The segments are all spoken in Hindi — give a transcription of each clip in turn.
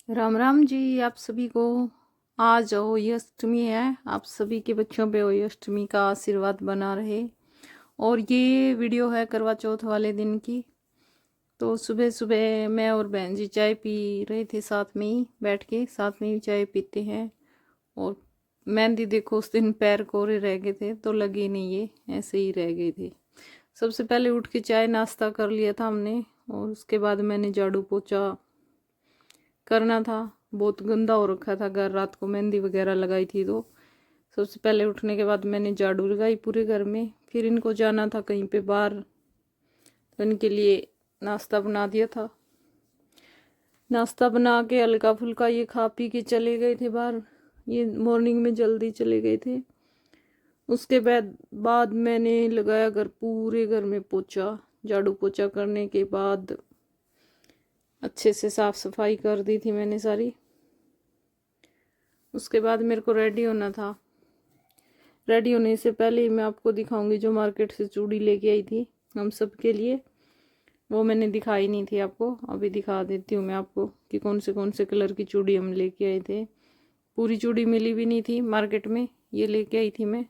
राम राम जी आप सभी को। आज होली अष्टमी है। आप सभी के बच्चों पे होली अष्टमी का आशीर्वाद बना रहे। और ये वीडियो है करवा चौथ वाले दिन की। तो सुबह सुबह मैं और बहन जी चाय पी रहे थे, साथ में ही बैठ के साथ में ही चाय पीते हैं। और मेहंदी देखो, उस दिन पैर कोरे रह गए थे तो लगी नहीं, ये ऐसे ही रह गए थे। सबसे पहले उठ के चाय नाश्ता कर लिया था हमने, और उसके बाद मैंने झाड़ू पोछा करना था। बहुत गंदा हो रखा था घर, रात को मेहंदी वगैरह लगाई थी। तो सबसे पहले उठने के बाद मैंने झाड़ू लगाई पूरे घर में। फिर इनको जाना था कहीं पे बाहर, तो इनके लिए नाश्ता बना दिया था। नाश्ता बना के हल्का फुल्का ये खा पी के चले गए थे बाहर। ये मॉर्निंग में जल्दी चले गए थे। उसके बाद मैंने लगाया घर, पूरे घर में पोछा। झाड़ू पोछा करने के बाद अच्छे से साफ सफाई कर दी थी मैंने सारी। उसके बाद मेरे को रेडी होना था। रेडी होने से पहले ही मैं आपको दिखाऊंगी जो मार्केट से चूड़ी लेके आई थी हम सब के लिए। वो मैंने दिखाई नहीं थी आपको, अभी दिखा देती हूँ मैं आपको कि कौन से कलर की चूड़ी हम लेके आए थे। पूरी चूड़ी मिली भी नहीं थी मार्केट में, ये लेके आई थी मैं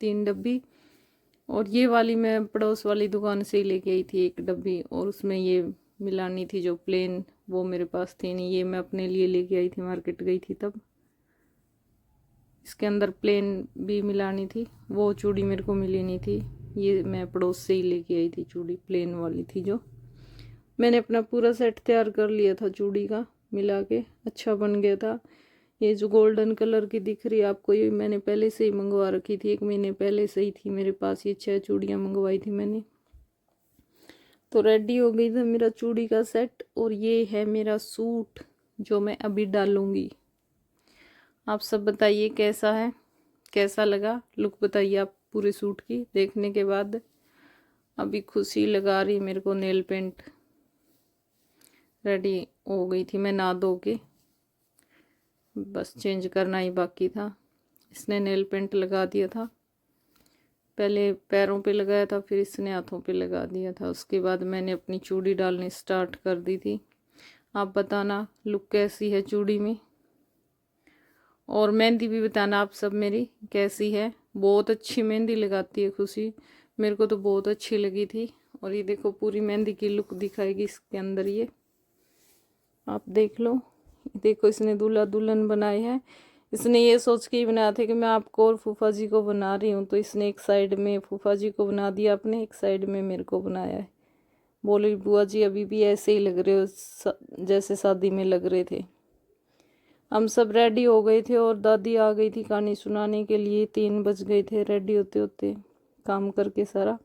3 डब्बी। और ये वाली मैं पड़ोस वाली दुकान से ही लेके आई थी 1 डब्बी, और उसमें ये मिलानी थी जो प्लेन, वो मेरे पास थी नहीं। ये मैं अपने लिए लेके आई थी, मार्केट गई थी तब। इसके अंदर प्लेन भी मिलानी थी, वो चूड़ी मेरे को मिली नहीं थी। ये मैं पड़ोस से ही लेके आई थी चूड़ी, प्लेन वाली थी जो। मैंने अपना पूरा सेट तैयार कर लिया था चूड़ी का, मिला के अच्छा बन गया था। ये जो गोल्डन कलर की दिख रही है आपको, ये मैंने पहले से ही मंगवा रखी थी, 1 महीने पहले से ही थी मेरे पास। ये 6 चूड़ियाँ मंगवाई थी मैंने। तो रेडी हो गई था मेरा चूड़ी का सेट। और ये है मेरा सूट जो मैं अभी डालूंगी। आप सब बताइए कैसा है, कैसा लगा लुक, बताइए आप पूरे सूट की देखने के बाद। अभी खुशी लगा रही मेरे को नेल पेंट। रेडी हो गई थी मैं नहा धो के, बस चेंज करना ही बाकी था। इसने नेल पेंट लगा दिया था, पहले पैरों पे लगाया था, फिर इसने हाथों पे लगा दिया था। उसके बाद मैंने अपनी चूड़ी डालनी स्टार्ट कर दी थी। आप बताना लुक कैसी है चूड़ी में, और मेहंदी भी बताना आप सब मेरी कैसी है। बहुत अच्छी मेहंदी लगाती है खुशी, मेरे को तो बहुत अच्छी लगी थी। और ये देखो पूरी मेहंदी की लुक दिखाएगी इसके अंदर, ये आप देख लो। देखो इसने दूल्हा दुल्हन बनाए हैं। इसने ये सोच के ही बनाया था कि मैं आपको और फूफा जी को बना रही हूँ, तो इसने एक साइड में फूफा जी को बना दिया अपने, एक साइड में मेरे को बनाया है। बोले बुआ जी अभी भी ऐसे ही लग रहे हो जैसे शादी में लग रहे थे। हम सब रेडी हो गए थे और दादी आ गई थी कहानी सुनाने के लिए। 3 बज गए थे रेडी होते होते, काम करके सारा।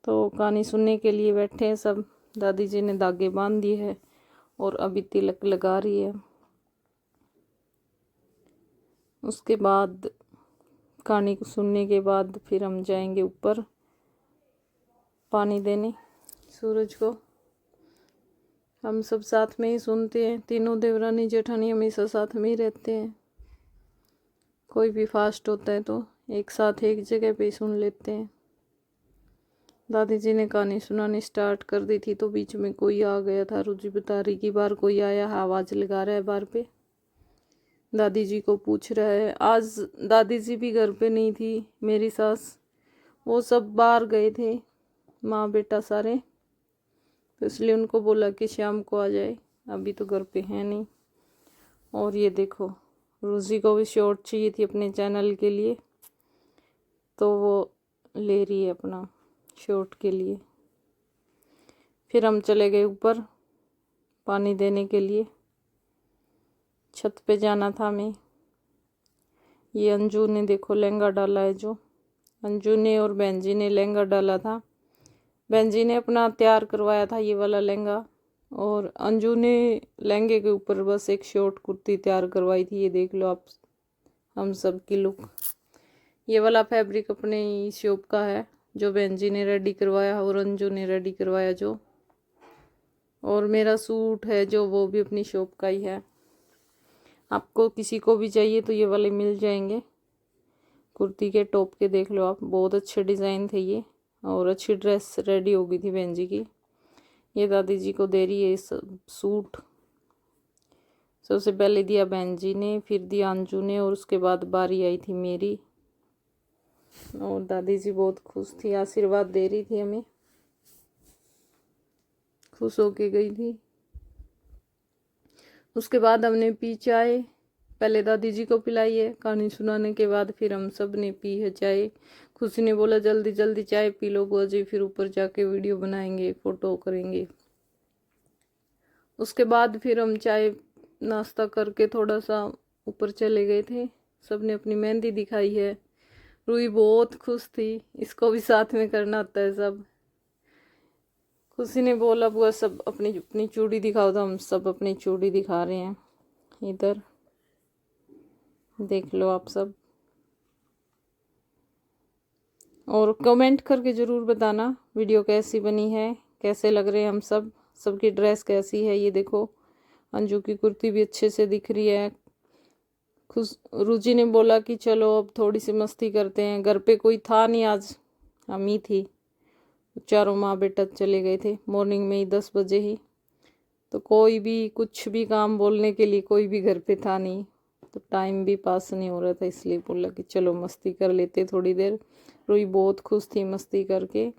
तो कहानी सुनने के लिए बैठे हैं सब। दादी जी ने धागे बांध दिए है और अभी तिलक लगा रही है। उसके बाद कहानी को सुनने के बाद फिर हम जाएंगे ऊपर पानी देने सूरज को। हम सब साथ में ही सुनते हैं, तीनों देवरानी जेठानी हमेशा साथ में ही रहते हैं। कोई भी फास्ट होता है तो एक साथ एक जगह पे सुन लेते हैं। दादी जी ने कहानी सुनानी स्टार्ट कर दी थी तो बीच में कोई आ गया था। रुचि बता रही कि बाहर कोई आया, आवाज़ लगा रहा है बाहर पे। दादी जी को पूछ रहा है। आज दादी जी भी घर पे नहीं थी, मेरी सास, वो सब बाहर गए थे, माँ बेटा सारे। तो इसलिए उनको बोला कि शाम को आ जाए, अभी तो घर पे है नहीं। और ये देखो रोजी को भी शॉर्ट चाहिए थी अपने चैनल के लिए, तो वो ले रही है अपना शॉर्ट के लिए। फिर हम चले गए ऊपर पानी देने के लिए, छत पे जाना था हमें। ये अंजू ने देखो लहंगा डाला है, जो अंजू ने और बहन जी ने लहंगा डाला था। बहन जी ने अपना तैयार करवाया था ये वाला लहंगा, और अंजू ने लहंगे के ऊपर बस एक शॉर्ट कुर्ती तैयार करवाई थी। ये देख लो आप हम सब की लुक। ये वाला फैब्रिक अपने ही शॉप का है जो बहन जी ने रेडी करवाया और अंजू ने रेडी करवाया जो। और मेरा सूट है जो, वो भी अपनी शॉप का ही है। आपको किसी को भी चाहिए तो ये वाले मिल जाएंगे। कुर्ती के टॉप के देख लो आप, बहुत अच्छे डिज़ाइन थे ये। और अच्छी ड्रेस रेडी हो गई थी बहन जी की। ये दादी जी को दे रही है इस सूट। सबसे पहले दिया बहन जी ने, फिर दिया अंजू ने, और उसके बाद बारी आई थी मेरी। और दादी जी बहुत खुश थी, आशीर्वाद दे रही थी हमें, खुश होके गई थी। उसके बाद हमने पी चाय, पहले दादी जी को पिलाई है, कहानी सुनाने के बाद फिर हम सब ने पी है चाय। खुशी ने बोला जल्दी जल्दी चाय पी लो बुआ जी, फिर ऊपर जाके वीडियो बनाएंगे, फोटो करेंगे। उसके बाद फिर हम चाय नाश्ता करके थोड़ा सा ऊपर चले गए थे। सब ने अपनी मेहंदी दिखाई है। रूही बहुत खुश थी, इसको भी साथ में करना होता है सब। खुशी ने बोला बुआ सब अपनी अपनी चूड़ी दिखाओ, तो हम सब अपनी चूड़ी दिखा रहे हैं। इधर देख लो आप सब, और कमेंट करके ज़रूर बताना वीडियो कैसी बनी है, कैसे लग रहे हैं हम सब, सबकी ड्रेस कैसी है। ये देखो अंजू की कुर्ती भी अच्छे से दिख रही है। खुश रुचि ने बोला कि चलो अब थोड़ी सी मस्ती करते हैं, घर पे कोई था नहीं आज, हम ही थी, चारों माँ बेटा चले गए थे मॉर्निंग में ही 10 बजे ही। तो कोई भी कुछ भी काम बोलने के लिए कोई भी घर पे था नहीं, तो टाइम भी पास नहीं हो रहा था, इसलिए बोला कि चलो मस्ती कर लेते थोड़ी देर। रोई बहुत खुश थी मस्ती करके।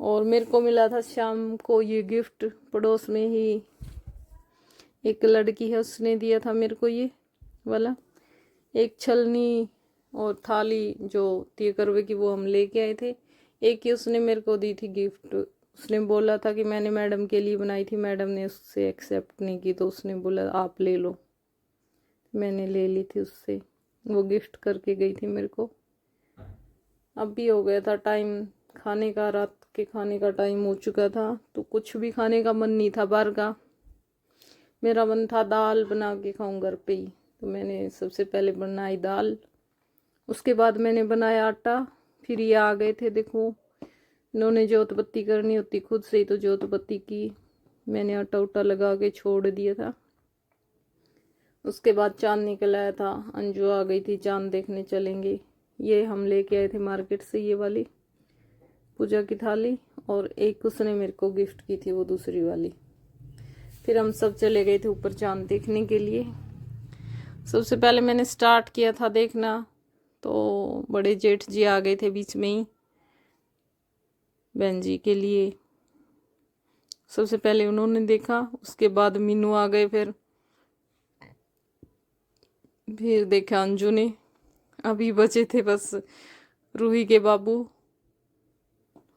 और मेरे को मिला था शाम को ये गिफ्ट, पड़ोस में ही एक लड़की है, उसने दिया था मेरे को ये वाला, एक छलनी और थाली जो तीय करवे की वो हम लेके आए थे। एक ही उसने मेरे को दी थी गिफ्ट। उसने बोला था कि मैंने मैडम के लिए बनाई थी, मैडम ने उससे एक्सेप्ट नहीं की, तो उसने बोला आप ले लो। मैंने ले ली थी उससे, वो गिफ्ट करके गई थी मेरे को। अब भी हो गया था टाइम खाने का, रात के खाने का टाइम हो चुका था, तो कुछ भी खाने का मन नहीं था बाहर का। मेरा मन था दाल बना के खाऊं घर पे ही, तो मैंने सबसे पहले बनाई दाल। उसके बाद मैंने बनाया आटा। फिर ये आ गए थे, देखो इन्होंने जोत बत्ती करनी होती खुद से ही, तो जोत बत्ती की। मैंने आटा उटा लगा के छोड़ दिया था। उसके बाद चांद निकल आया था, अंजू आ गई थी, चांद देखने चलेंगे। ये हम लेके आए थे मार्केट से, ये वाली पूजा की थाली, और एक उसने मेरे को गिफ्ट की थी वो दूसरी वाली। फिर हम सब चले गए थे ऊपर चांद देखने के लिए। सबसे पहले मैंने स्टार्ट किया था देखना, तो बड़े जेठ जी आ गए थे बीच में ही बहन जी के लिए। सबसे पहले उन्होंने देखा, उसके बाद मीनू आ गए, फिर देखा अंजू ने। अभी बचे थे बस रूही के बाबू,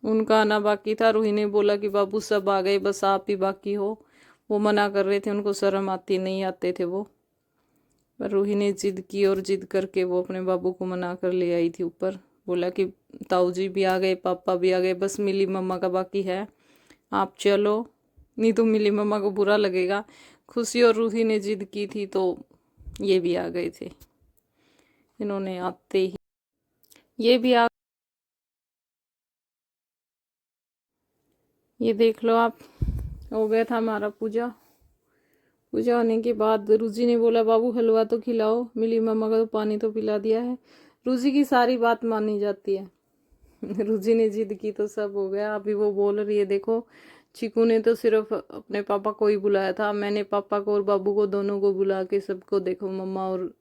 उनका आना बाकी था। रूही ने बोला कि बाबू सब आ गए, बस आप ही बाकी हो। वो मना कर रहे थे, उनको शर्म आती, नहीं आते थे वो, पर रूही ने जिद की और जिद करके वो अपने बाबू को मना कर ले आई थी ऊपर। बोला कि ताऊ जी भी आ गए, पापा भी आ गए, बस मिली मम्मा का बाकी है, आप चलो, नहीं तो मिली मम्मा को बुरा लगेगा। खुशी और रूही ने जिद की थी, तो ये भी आ गए थे। इन्होंने आते ही ये भी आ, ये देख लो आप, हो गया था हमारा पूजा। पूजा होने के बाद रूजी ने बोला बाबू हलवा तो खिलाओ, मिली मम्मा का तो पानी तो पिला दिया है। रूजी की सारी बात मानी जाती है। रूजी ने जिद की तो सब हो गया। अभी वो बोल रही है, देखो चीकू ने तो सिर्फ अपने पापा को ही बुलाया था, मैंने पापा को और बाबू को दोनों को बुला के सबको, देखो मम्मा और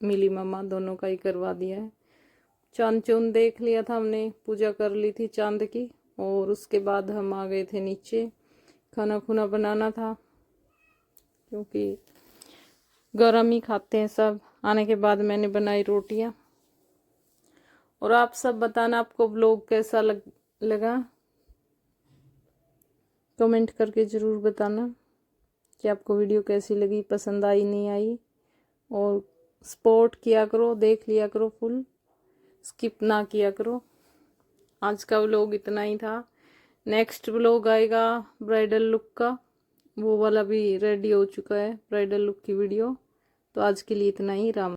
मिली मम्मा दोनों का ही करवा दिया है। चांद चुन देख लिया था हमने, पूजा कर ली थी चांद की, और उसके बाद हम आ गए थे नीचे। खाना खुना बनाना था, क्योंकि गरम ही खाते हैं सब। आने के बाद मैंने बनाई रोटियां। और आप सब बताना आपको व्लॉग कैसा लगा, कमेंट करके ज़रूर बताना कि आपको वीडियो कैसी लगी, पसंद आई नहीं आई। और सपोर्ट किया करो, देख लिया करो, फुल स्किप ना किया करो। आज का व्लॉग इतना ही था। नेक्स्ट व्लॉग आएगा ब्राइडल लुक का, वो वाला भी रेडी हो चुका है, ब्राइडल लुक की वीडियो। तो आज के लिए इतना ही। राम।